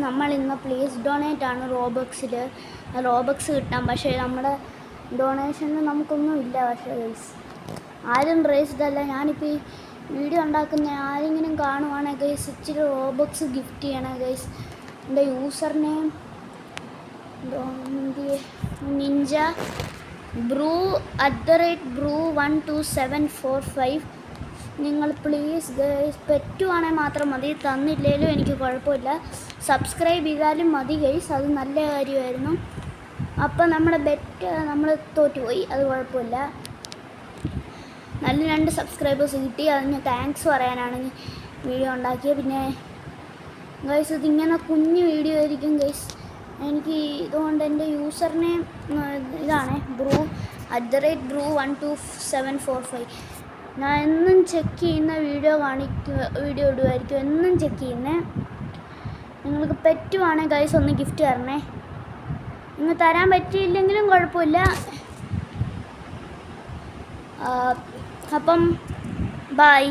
നമ്മൾ ഇന്ന് please donate ആണ് റോബക്സ് കിട്ടാൻ. പക്ഷേ നമ്മുടെ ഡൊണേഷന് നമുക്കൊന്നും ഇല്ല. പക്ഷേ ഗൈസ് ആരും റേസ്ഡ് അല്ല. ഞാനിപ്പോൾ ഈ വീഡിയോ ഉണ്ടാക്കുന്ന ആരെങ്കിലും കാണുവാണെങ്കിൽ ഗൈസ് ഇച്ചിരി റോബക്സ് ഗിഫ്റ്റ് ചെയ്യണം ഗൈസ്. എൻ്റെ user name ninja brew @brew12745. നിങ്ങൾ പ്ലീസ് ഗൈസ് പറ്റുവാണെങ്കിൽ മാത്രം മതി, തന്നില്ലേലും എനിക്ക് കുഴപ്പമില്ല. സബ്സ്ക്രൈബ് ചെയ്താലും മതി ഗൈസ്, അത് നല്ല കാര്യമായിരുന്നു. അപ്പോൾ നമ്മുടെ ബെറ്റ് നമ്മൾ തോറ്റുപോയി, അത് കുഴപ്പമില്ല. നല്ല 2 സബ്സ്ക്രൈബേഴ്സ് കിട്ടി, അതിന് താങ്ക്സ് പറയാനാണ് വീഡിയോ ഉണ്ടാക്കിയത്. പിന്നെ ഗൈസ് ഇതിങ്ങനെ കുഞ്ഞു വീഡിയോ ആയിരിക്കും ഗൈസ്. എനിക്ക് ഇതുകൊണ്ട് എൻ്റെ യൂസർ നെയിം ഇതാണ് brew12745. ഞാൻ എന്നും ചെക്ക് ചെയ്യുന്ന വീഡിയോ ഇടുമായിരിക്കും, എന്നും ചെക്ക് ചെയ്യുന്നത്. നിങ്ങൾക്ക് പറ്റുവാണെങ്കിൽ ഗൈസ് ഒന്ന് ഗിഫ്റ്റ് തരണേ. നിങ്ങൾ തരാൻ പറ്റിയില്ലെങ്കിലും കുഴപ്പമില്ല. അപ്പം ബൈ.